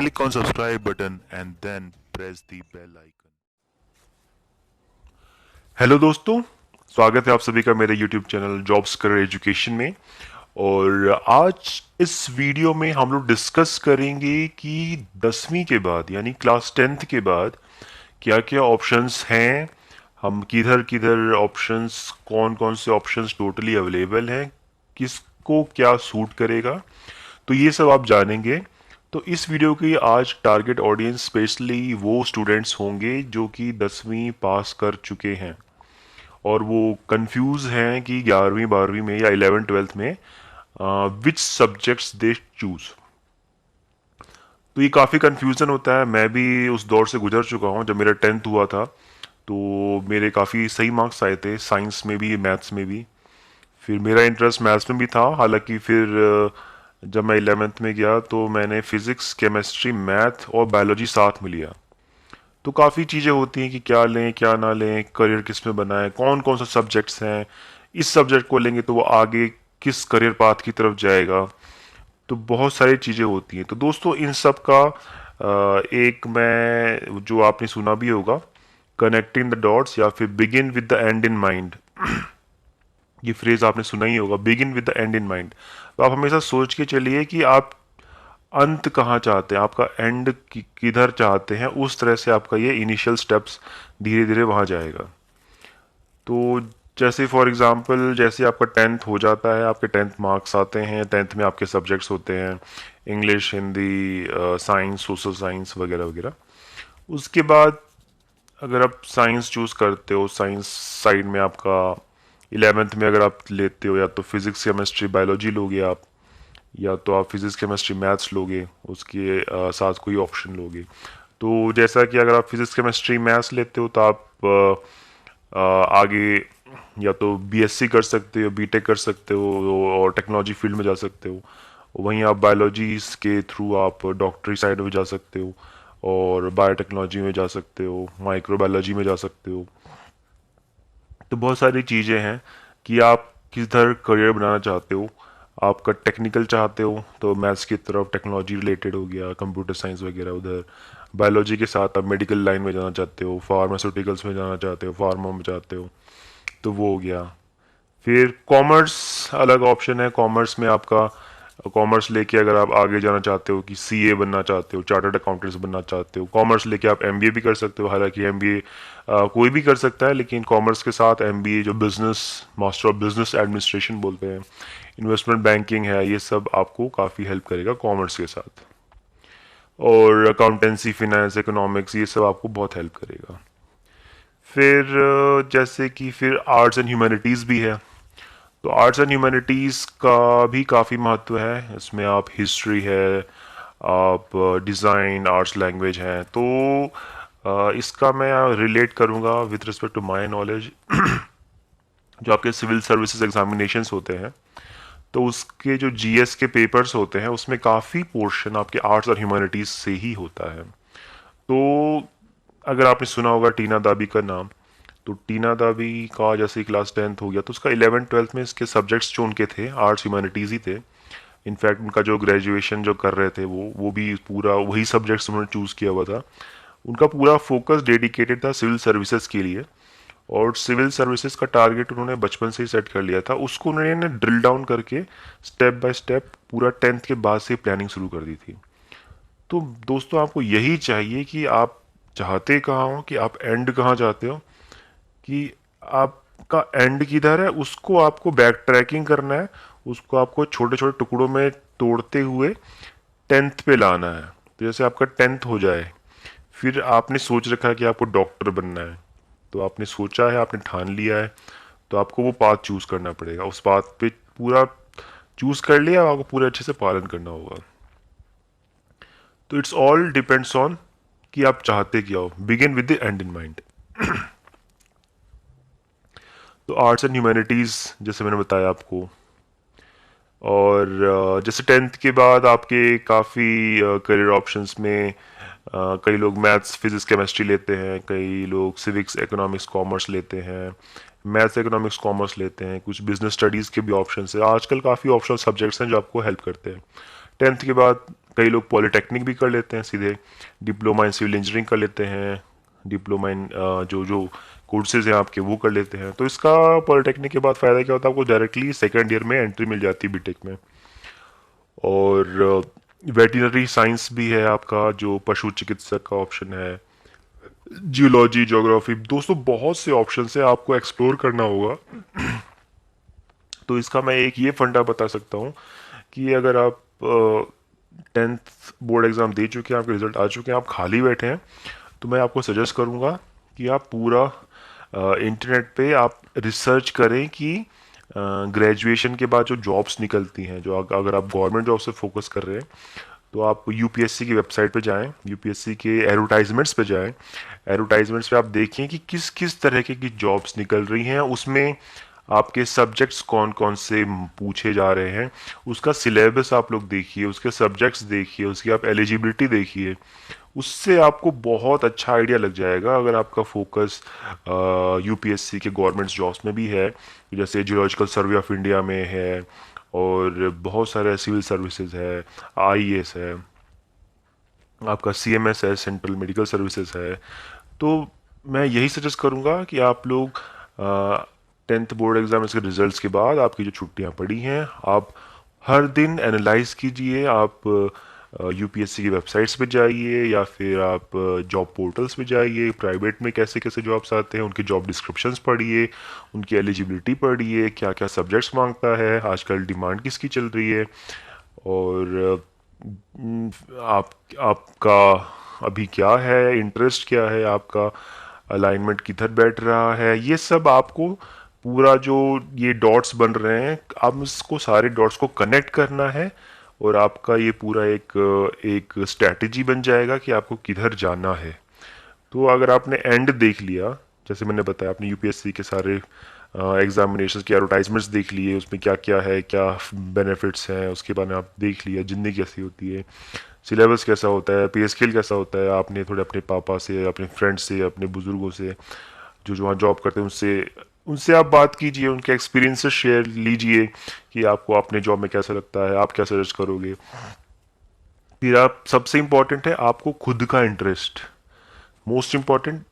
click on subscribe button and then press the bell icon. Hello दोस्तों, स्वागत है आप सभी का मेरे YouTube channel jobs career education में। और आज इस वीडियो में हम लोग डिस्कस करेंगे कि 10वीं के बाद यानी क्लास 10th के बाद क्या क्या ऑप्शंस हैं, हम किधर किधर ऑप्शंस, कौन कौन से ऑप्शंस टोटली अवेलेबल हैं, किसको क्या सूट करेगा, तो ये सब आप जानेंगे। तो इस वीडियो की आज टारगेट ऑडियंस स्पेशली वो स्टूडेंट्स होंगे जो कि 10वीं पास कर चुके हैं और वो कंफ्यूज हैं कि 11वीं 12वीं में या 11th 12th में विच सब्जेक्ट्स दे चूज। तो ये काफ़ी कंफ्यूजन होता है, मैं भी उस दौर से गुजर चुका हूँ। जब मेरा 10th हुआ था तो मेरे काफ़ी सही मार्क्स आए थे, साइंस में भी मैथ्स में भी। फिर मेरा इंटरेस्ट मैथ्स में भी था, हालांकि फिर जब मैं 11th में गया तो मैंने फिजिक्स केमिस्ट्री मैथ और बायोलॉजी साथ में लिया। तो काफ़ी चीज़ें होती हैं कि क्या लें क्या ना लें, करियर किस में बनाएं, कौन कौन सा सब्जेक्ट्स हैं, इस सब्जेक्ट को लेंगे तो वो आगे किस करियर पाथ की तरफ जाएगा। तो बहुत सारी चीज़ें होती हैं। तो दोस्तों इन सब का एक मैं जो आपने सुना भी होगा, कनेक्टिंग द डॉट्स या फिर begin with the and in mind, ये फ्रेज आपने सुना ही होगा, begin with the and in mind. तो आप हमेशा सोच के चलिए कि आप अंत कहाँ चाहते हैं, आपका एंड किधर चाहते हैं, उस तरह से आपका ये इनिशियल स्टेप्स धीरे धीरे वहाँ जाएगा। तो जैसे फॉर एग्जांपल जैसे आपका 10th हो जाता है, आपके 10th मार्क्स आते हैं, 10th में आपके सब्जेक्ट्स होते हैं English, Hindi, science, social science वगैरह वगैरह। उसके बाद अगर आप साइंस चूज करते हो, साइंस साइड में आपका 11th में अगर आप लेते हो या तो फिजिक्स केमिस्ट्री बायोलॉजी लोगे आप, या तो आप फिजिक्स केमिस्ट्री मैथ्स लोगे, उसके साथ कोई ऑप्शन लोगे। तो जैसा कि अगर आप फिजिक्स केमिस्ट्री मैथ्स लेते हो तो आप आगे या तो बीएससी कर सकते हो, बीटेक कर सकते हो और टेक्नोलॉजी फील्ड में जा सकते हो। वहीं आप बायोलॉजी के थ्रू आप डॉक्टरी साइड में जा सकते हो और बायोटेक्नोलॉजी में जा सकते हो, माइक्रोबायोलॉजी में जा सकते हो। तो बहुत सारी चीज़ें हैं कि आप किधर करियर बनाना चाहते हो। आपका टेक्निकल चाहते हो तो मैथ्स की तरफ टेक्नोलॉजी रिलेटेड हो गया, कंप्यूटर साइंस वगैरह उधर। बायोलॉजी के साथ आप मेडिकल लाइन में जाना चाहते हो, फार्मास्यूटिकल्स में जाना चाहते हो, फार्मा में चाहते हो, तो वो हो गया। फिर कॉमर्स अलग ऑप्शन है। कॉमर्स में आपका कॉमर्स लेके अगर आप आगे जाना चाहते हो कि सीए बनना चाहते हो, चार्टर्ड अकाउंटेंट्स बनना चाहते हो, कॉमर्स लेके आप एमबीए भी कर सकते हो। हालांकि एमबीए कोई भी कर सकता है, लेकिन कॉमर्स के साथ एमबीए जो business, master of business administration बोलते हैं, इन्वेस्टमेंट बैंकिंग है, ये सब आपको काफ़ी हेल्प करेगा कॉमर्स के साथ। और अकाउंटेंसी, फिनेंस, इकोनॉमिक्स, ये सब आपको बहुत हेल्प करेगा। फिर जैसे कि फिर आर्ट्स एंड ह्यूमैनिटीज़ भी है। तो आर्ट्स एंड ह्यूमैनिटीज़ का भी काफ़ी महत्व है। इसमें आप हिस्ट्री है, आप डिज़ाइन, आर्ट्स, लैंग्वेज हैं। तो इसका मैं रिलेट करूँगा with respect to my knowledge. जो आपके सिविल सर्विसेज एग्जामिनेशंस होते हैं तो उसके जो जीएस के पेपर्स होते हैं उसमें काफ़ी पोर्शन आपके आर्ट्स और ह्यूमैनिटीज़ से ही होता है। तो अगर आपने सुना होगा टीना दाबी का नाम, तो टीना दाबी का जैसे क्लास 10th हो गया तो उसका 11th 12th में इसके सब्जेक्ट्स जो उनके थे आर्ट्स ह्यूमैनिटीज़ ही थे। इनफैक्ट उनका जो ग्रेजुएशन जो कर रहे थे वो भी पूरा वही सब्जेक्ट्स उन्होंने चूज़ किया हुआ था। उनका पूरा फोकस डेडिकेटेड था सिविल सर्विसेज के लिए, और सिविल सर्विसेज का टारगेट उन्होंने बचपन से ही सेट कर लिया था। उसको उन्होंने ड्रिल डाउन करके स्टेप बाय स्टेप पूरा 10th के बाद से प्लानिंग शुरू कर दी थी। तो दोस्तों आपको यही चाहिए कि आप चाहते कहाँ हो, कि आप एंड कहाँ चाहते हो, कि आपका एंड किधर है, उसको आपको बैक ट्रैकिंग करना है। उसको आपको छोटे छोटे टुकड़ों में तोड़ते हुए 10th पे लाना है। तो जैसे आपका 10th हो जाए, फिर आपने सोच रखा है कि आपको डॉक्टर बनना है, तो आपने सोचा है, आपने ठान लिया है, तो आपको वो पाथ चूज करना पड़ेगा। उस पाथ पे पूरा चूज कर लिया, आपको पूरे अच्छे से पालन करना होगा। तो इट्स ऑल डिपेंड्स ऑन कि आप चाहते क्या हो। Begin with the and in mind. तो आर्ट्स एंड ह्यूमैनिटीज़ जैसे मैंने बताया आपको, और जैसे 10th के बाद आपके काफ़ी करियर ऑप्शंस में कई लोग मैथ्स, फिजिक्स, केमिस्ट्री लेते हैं, कई लोग सिविक्स, इकोनॉमिक्स, कॉमर्स लेते हैं, मैथ्स, इकोनॉमिक्स, कॉमर्स लेते हैं, कुछ बिजनेस स्टडीज़ के भी ऑप्शंस है। आजकल काफ़ी ऑप्शनल सब्जेक्ट्स हैं जो आपको हेल्प करते हैं। 10th के बाद कई लोग पॉलिटेक्निक भी कर लेते हैं, सीधे डिप्लोमा इन सिविल इंजीनियरिंग कर लेते हैं, डिप्लोमा इन जो जो कोर्सेज हैं आपके वो कर लेते हैं। तो इसका पॉलिटेक्निक के बाद फ़ायदा क्या होता है, आपको डायरेक्टली सेकेंड ईयर में एंट्री मिल जाती है बीटेक में। और वेटरनरी साइंस भी है आपका, जो पशु चिकित्सक का ऑप्शन है, जियोलॉजी, ज्योग्राफी, दोस्तों बहुत से ऑप्शन है, आपको एक्सप्लोर करना होगा। तो इसका मैं एक ये फंडा बता सकता हूँ कि अगर आप 10th बोर्ड एग्ज़ाम दे चुके हैं, आपके रिजल्ट आ चुके हैं, आप खाली बैठे हैं, तो मैं आपको सजेस्ट करूँगा कि आप पूरा इंटरनेट पे आप रिसर्च करें कि ग्रेजुएशन के बाद जो जॉब्स निकलती हैं, जो अगर आप गवर्नमेंट जॉब से फोकस कर रहे हैं, तो आप यूपीएससी की वेबसाइट पे जाएं, यूपीएससी के एडवर्टाइजमेंट्स पे जाएं। एडवर्टाइजमेंट्स पे आप देखें कि किस किस तरह की जॉब्स निकल रही हैं, उसमें आपके सब्जेक्ट्स कौन कौन से पूछे जा रहे हैं, उसका सिलेबस आप लोग देखिए, उसके सब्जेक्ट्स देखिए, उसकी आप एलिजिबिलिटी देखिए। उससे आपको बहुत अच्छा आइडिया लग जाएगा। अगर आपका फोकस यूपीएससी के गवर्नमेंट जॉब्स में भी है, जैसे जियोलॉजिकल सर्वे ऑफ इंडिया में है, और बहुत सारे सिविल सर्विसेज है, आईएएस है, आपका सीएमएस है, सेंट्रल मेडिकल सर्विसेज है, तो मैं यही सजेस्ट करूँगा कि आप लोग 10th बोर्ड एग्जाम के रिजल्ट्स के बाद आपकी जो छुट्टियां पड़ी हैं, आप हर दिन एनालाइज कीजिए। आप यूपीएससी की वेबसाइट्स पे जाइए, या फिर आप जॉब पोर्टल्स पे जाइए, प्राइवेट में कैसे कैसे जॉब्स आते हैं, उनके जॉब डिस्क्रिप्शंस पढ़िए, उनकी एलिजिबिलिटी पढ़िए, क्या क्या सब्जेक्ट्स मांगता है, आजकल डिमांड किसकी चल रही है, और आप आपका अभी क्या है, इंटरेस्ट क्या है, आपका अलाइनमेंट किधर बैठ रहा है, ये सब आपको पूरा जो ये डॉट्स बन रहे हैं, आप इसको सारे डॉट्स को कनेक्ट करना है, और आपका ये पूरा एक एक स्ट्रैटेजी बन जाएगा कि आपको किधर जाना है। तो अगर आपने एंड देख लिया, जैसे मैंने बताया, आपने यूपीएससी के सारे एग्जामिनेशन के एडवर्टाइजमेंट्स देख लिए, उसमें क्या क्या है, क्या बेनिफिट्स हैं, उसके बारे में आप देख लिया, ज़िंदगी कैसी होती है, सिलेबस कैसा होता है, पे स्केल कैसा होता है, आपने थोड़े अपने पापा से, अपने फ्रेंड से, अपने बुज़ुर्गों से जो जो वहाँ जॉब करते हैं उनसे उनसे आप बात कीजिए, उनके एक्सपीरियंसेस शेयर लीजिए कि आपको अपने जॉब में कैसा लगता है, आप क्या सजेस्ट करोगे। फिर आप, सबसे इम्पोर्टेंट है आपको खुद का इंटरेस्ट, मोस्ट इम्पॉर्टेंट।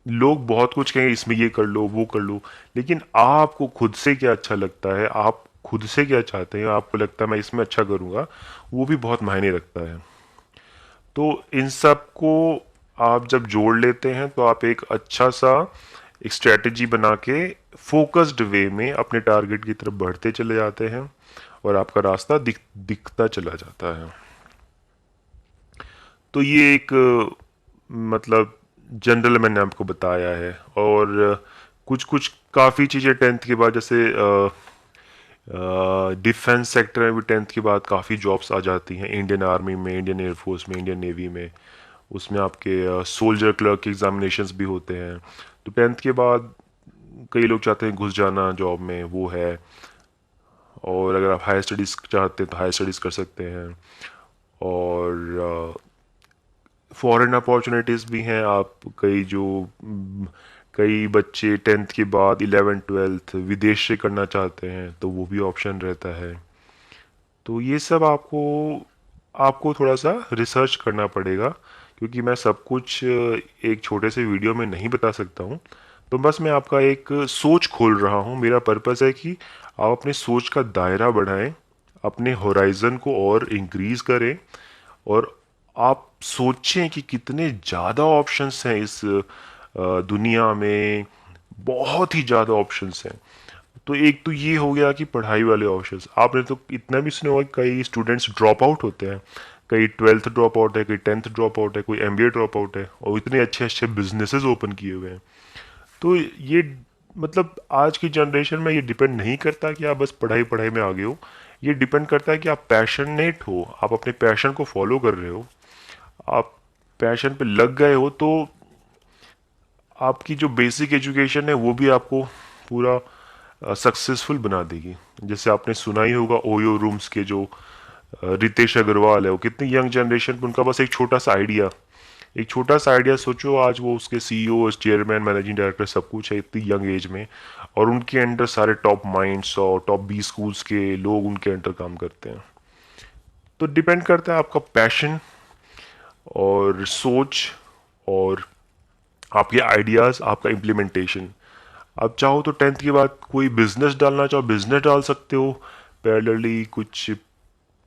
लोग बहुत कुछ कहेंगे, इसमें ये कर लो, वो कर लो, लेकिन आपको खुद से क्या अच्छा लगता है, आप खुद से क्या चाहते हैं, आपको लगता है मैं इसमें अच्छा करूँगा, वो भी बहुत मायने रखता है। तो इन सब को आप जब जोड़ लेते हैं, तो आप एक अच्छा सा एक स्ट्रेटजी बना के फोकस्ड वे में अपने टारगेट की तरफ बढ़ते चले जाते हैं, और आपका रास्ता दिखता चला जाता है। तो ये एक मतलब जनरल मैंने आपको बताया है। और कुछ कुछ काफ़ी चीज़ें 10th के बाद, जैसे डिफेंस सेक्टर में भी 10th के बाद काफ़ी जॉब्स आ जाती हैं, इंडियन आर्मी में, इंडियन एयरफोर्स में, इंडियन नेवी में। उसमें आपके सोल्जर क्लर्क एग्जामिनेशंस भी होते हैं। तो 10th के बाद कई लोग चाहते हैं घुस जाना जॉब में, वो है। और अगर आप हायर स्टडीज़ चाहते हैं तो हायर स्टडीज़ कर सकते हैं। और फॉरेन अपॉर्चुनिटीज़ भी हैं। आप कई बच्चे 10th के बाद 11th-12th विदेश से करना चाहते हैं, तो वो भी ऑप्शन रहता है। तो ये सब आपको आपको थोड़ा सा रिसर्च करना पड़ेगा, क्योंकि मैं सब कुछ एक छोटे से वीडियो में नहीं बता सकता हूँ। तो बस मैं आपका एक सोच खोल रहा हूँ। मेरा पर्पस है कि आप अपनी सोच का दायरा बढ़ाएं, अपने होराइज़न को और इंक्रीज़ करें, और आप सोचें कि कितने ज़्यादा ऑप्शंस हैं इस दुनिया में। बहुत ही ज़्यादा ऑप्शंस हैं। तो एक तो ये हो गया कि पढ़ाई वाले ऑप्शंस। आपने तो इतना भी सुना होगा कि कई स्टूडेंट्स ड्रॉप आउट होते हैं, कई 12th ड्रॉप आउट है, कई 10th ड्रॉप आउट है, कोई एमबीए ड्रॉप आउट है, और इतने अच्छे अच्छे बिजनेसेस ओपन किए हुए हैं। तो ये मतलब आज की जनरेशन में ये डिपेंड नहीं करता कि आप बस पढ़ाई पढ़ाई में आगे हो। ये डिपेंड करता है कि आप पैशनेट हो, आप अपने पैशन को फॉलो कर रहे हो, आप पैशन पे लग गए हो, तो आपकी जो बेसिक एजुकेशन है वो भी आपको पूरा सक्सेसफुल बना देगी। जैसे आपने सुना ही होगा ओयो रूम्स के जो रितेश अग्रवाल है, वो कितनी यंग जनरेशन पे उनका बस एक छोटा सा आइडिया सोचो, आज वो उसके सीईओ, चेयरमैन, मैनेजिंग डायरेक्टर सब कुछ है इतनी यंग एज में, और उनके अंडर सारे टॉप माइंड्स और टॉप 20 स्कूल्स के लोग उनके अंडर काम करते हैं। तो डिपेंड करता है आपका पैशन और सोच और आपके आइडियाज़, आपका इम्प्लीमेंटेशन। आप चाहो तो 10th के बाद कोई बिजनेस डालना चाहो बिजनेस डाल सकते हो, पैरेलली कुछ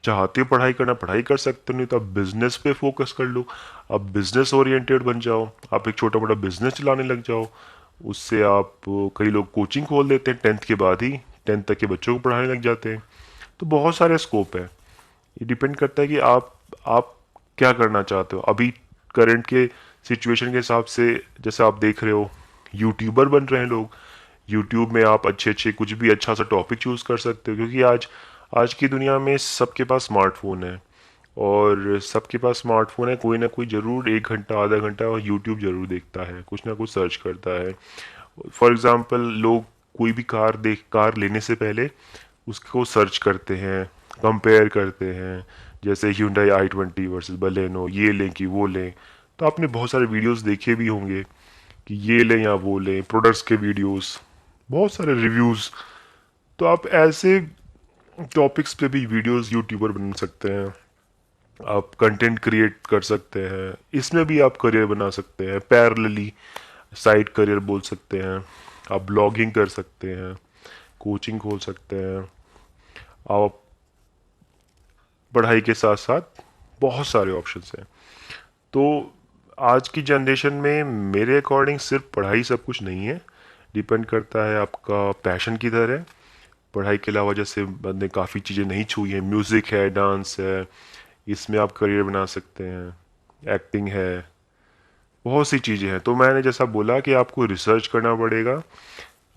चाहते हो पढ़ाई करना पढ़ाई कर सकते हो, नहीं तो आप बिजनेस पे फोकस कर लो। आप बिजनेस ओरिएंटेड बन जाओ, आप एक छोटा मोटा बिजनेस चलाने लग जाओ। उससे आप कई लोग कोचिंग खोल देते हैं 10th के बाद ही, 10th तक के बच्चों को पढ़ाने लग जाते हैं। तो बहुत सारे स्कोप है। ये डिपेंड करता है कि आप क्या करना चाहते हो अभी करंट के सिचुएशन के हिसाब से। जैसे आप देख रहे हो यूट्यूबर बन रहे हैं लोग, यूट्यूब में आप अच्छे अच्छे कुछ भी अच्छा सा टॉपिक चूज कर सकते हो, क्योंकि आज आज की दुनिया में सबके पास स्मार्टफोन है। और सबके पास स्मार्टफोन है, कोई ना कोई जरूर 1 घंटा आधा घंटा और यूट्यूब जरूर देखता है, कुछ ना कुछ सर्च करता है। फॉर एग्जांपल लोग कोई भी कार लेने से पहले उसको सर्च करते हैं, कंपेयर करते हैं। जैसे Hyundai i20 वर्सेस बलेनो, ये लें कि वो लें। तो आपने बहुत सारे वीडियोस देखे भी होंगे कि ये लें या वो लें, प्रोडक्ट्स के वीडियोस, बहुत सारे रिव्यूज़। तो आप ऐसे टॉपिक्स पे भी वीडियोस यूट्यूबर बन सकते हैं, आप कंटेंट क्रिएट कर सकते हैं, इसमें भी आप करियर बना सकते हैं। पैरेलली साइड करियर बोल सकते हैं। आप ब्लॉगिंग कर सकते हैं, कोचिंग खोल सकते हैं, आप पढ़ाई के साथ साथ बहुत सारे ऑप्शंस हैं। तो आज की जनरेशन में मेरे अकॉर्डिंग सिर्फ पढ़ाई सब कुछ नहीं है, डिपेंड करता है आपका पैशन किधर है। पढ़ाई के अलावा जैसे मैंने काफ़ी चीज़ें नहीं छुई हैं, म्यूज़िक है, डांस है, इसमें आप करियर बना सकते हैं, एक्टिंग है, बहुत सी चीज़ें हैं। तो मैंने जैसा बोला कि आपको रिसर्च करना पड़ेगा,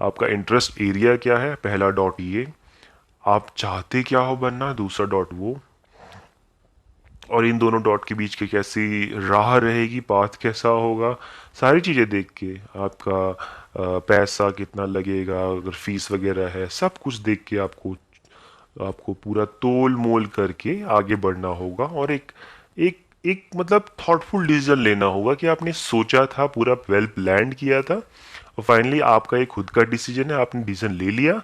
आपका इंटरेस्ट एरिया क्या है, पहला डॉट ये, आप चाहते क्या हो बनना, दूसरा डॉट वो, और इन दोनों डॉट के बीच की कैसी राह रहेगी, पाथ कैसा होगा, सारी चीज़ें देख के आपका पैसा कितना लगेगा, अगर फीस वगैरह है, सब कुछ देख के आपको आपको पूरा तोल मोल करके आगे बढ़ना होगा। और एक एक एक मतलब थॉटफुल डिसीजन लेना होगा कि आपने सोचा था, पूरा वेल प्लान किया था, और फाइनली आपका एक खुद का डिसीजन है, आपने डिसीजन ले लिया।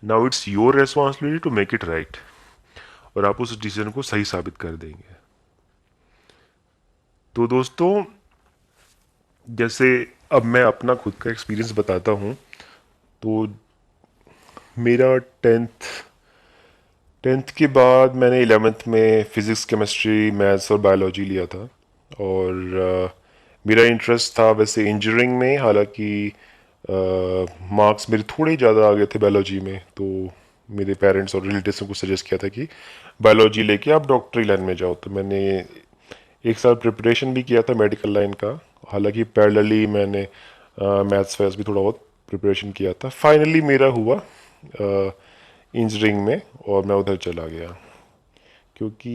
Now it's your responsibility to make it right, और आप उस डिसीजन को सही साबित कर देंगे। तो दोस्तों, जैसे अब मैं अपना खुद का एक्सपीरियंस बताता हूँ। तो मेरा टेंथ टेंथ के बाद मैंने 11th में फिज़िक्स, केमिस्ट्री, मैथ्स और बायोलॉजी लिया था। और मेरा इंटरेस्ट था वैसे इंजीनियरिंग में, हालांकि मार्क्स मेरे थोड़े ज़्यादा आ गए थे बायोलॉजी में। तो मेरे पेरेंट्स और रिलेटिव्स ने कुछ सजेस्ट किया था कि बायोलॉजी लेके आप डॉक्टरी लाइन में जाओ। तो मैंने 1 साल प्रिपरेशन भी किया था मेडिकल लाइन का, हालांकि पैरेलली मैंने मैथ्स वैथ्स भी थोड़ा बहुत प्रिपरेशन किया था। फाइनली मेरा हुआ इंजीनियरिंग में, और मैं उधर चला गया, क्योंकि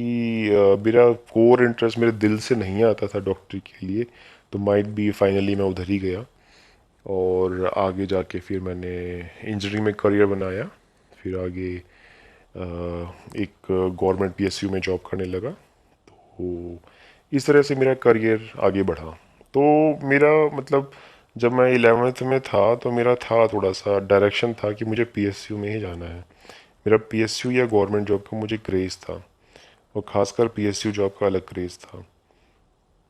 मेरा कोर इंटरेस्ट मेरे दिल से नहीं आता था डॉक्टरी के लिए। तो माइट भी फाइनली मैं उधर ही गया, और आगे जाके फिर मैंने इंजीनियरिंग में करियर बनाया। फिर आगे एक गवर्नमेंट पीएसयू में जॉब करने लगा। तो इस तरह से मेरा करियर आगे बढ़ा। तो मेरा मतलब जब मैं 11th में था तो मेरा था थोड़ा सा डायरेक्शन था कि मुझे पीएसयू में ही जाना है। मेरा पीएसयू या गवर्नमेंट जॉब का मुझे क्रेज़ था, और ख़ासकर पीएसयू जॉब का अलग क्रेज़ था।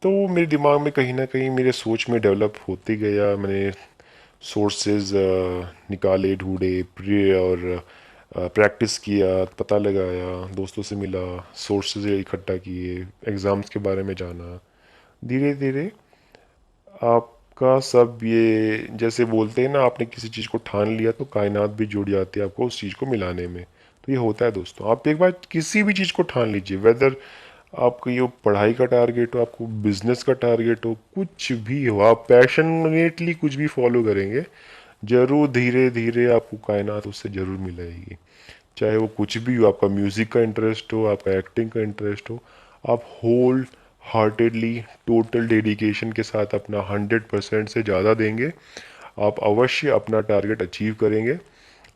तो मेरे दिमाग में कहीं ना कहीं मेरे सोच में डेवलप होते गया। मैंने सोर्सेज निकाले, ढूंढे, और प्रैक्टिस किया, पता लगाया, दोस्तों से मिला, सोर्सेज इकट्ठा किए, एग्ज़ाम्स के बारे में जाना। धीरे धीरे आपका सब ये जैसे बोलते हैं ना, आपने किसी चीज़ को ठान लिया तो कायनात भी जुड़ जाती है आपको उस चीज़ को मिलाने में। तो ये होता है दोस्तों, आप एक बार किसी भी चीज़ को ठान लीजिए, वेदर आपको ये पढ़ाई का टारगेट हो, आपको बिजनेस का टारगेट हो, कुछ भी हो, आप पैशनेटली कुछ भी फॉलो करेंगे, जरूर धीरे धीरे आपको कायनात उससे जरूर मिलेगी। चाहे वो कुछ भी हो, आपका म्यूज़िक का इंटरेस्ट हो, आपका एक्टिंग का इंटरेस्ट हो, आप होल हार्टेडली टोटल डेडिकेशन के साथ अपना 100% से ज़्यादा देंगे, आप अवश्य अपना टारगेट अचीव करेंगे।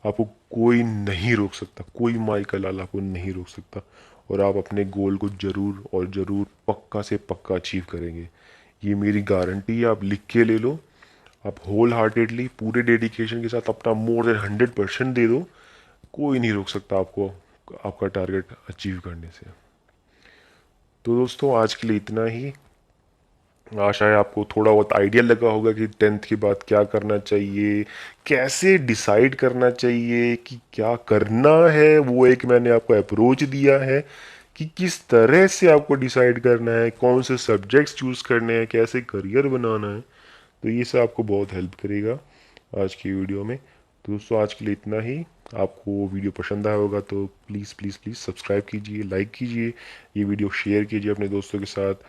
आपको कोई नहीं रोक सकता, कोई माई का लाल आपको नहीं रोक सकता, और आप अपने गोल को ज़रूर और ज़रूर पक्का से पक्का अचीव करेंगे। ये मेरी गारंटी है, आप लिख के ले लो। आप होल हार्टेडली पूरे डेडिकेशन के साथ अपना मोर देन 100% दे दो, कोई नहीं रोक सकता आपको आपका टारगेट अचीव करने से। तो दोस्तों आज के लिए इतना ही। आशा है आपको थोड़ा बहुत आइडिया लगा होगा कि टेंथ के बाद क्या करना चाहिए, कैसे डिसाइड करना चाहिए कि क्या करना है। वो एक मैंने आपको अप्रोच दिया है कि किस तरह से आपको डिसाइड करना है, कौन से सब्जेक्ट्स चूज करने हैं, कैसे करियर बनाना है। तो ये सब आपको बहुत हेल्प करेगा आज की वीडियो में। तो दोस्तों आज के लिए इतना ही। आपको वीडियो पसंद आया होगा तो प्लीज़ प्लीज़ प्लीज़ सब्सक्राइब कीजिए, लाइक कीजिए, ये वीडियो शेयर कीजिए अपने दोस्तों के साथ।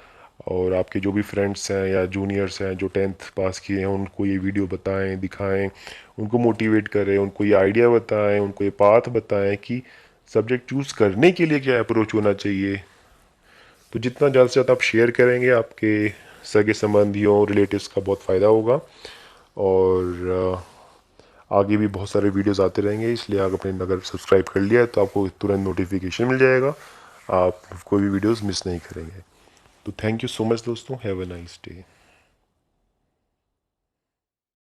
और आपके जो भी फ्रेंड्स हैं या जूनियर्स हैं जो टेंथ पास किए हैं उनको ये वीडियो बताएं, दिखाएं, उनको मोटिवेट करें, उनको ये आइडिया बताएं, उनको ये पाथ बताएं कि सब्जेक्ट चूज़ करने के लिए क्या अप्रोच होना चाहिए। तो जितना ज़्यादा से ज़्यादा आप शेयर करेंगे आपके सगे संबंधियों रिलेटिव्स का बहुत फ़ायदा होगा। और आगे भी बहुत सारे वीडियोस आते रहेंगे, इसलिए आप अपने अगर सब्सक्राइब कर लिया है तो आपको तुरंत नोटिफिकेशन मिल जाएगा, आप कोई भी वीडियोस मिस नहीं करेंगे। तो थैंक यू सो मच दोस्तों, हैव अ नाइस डे।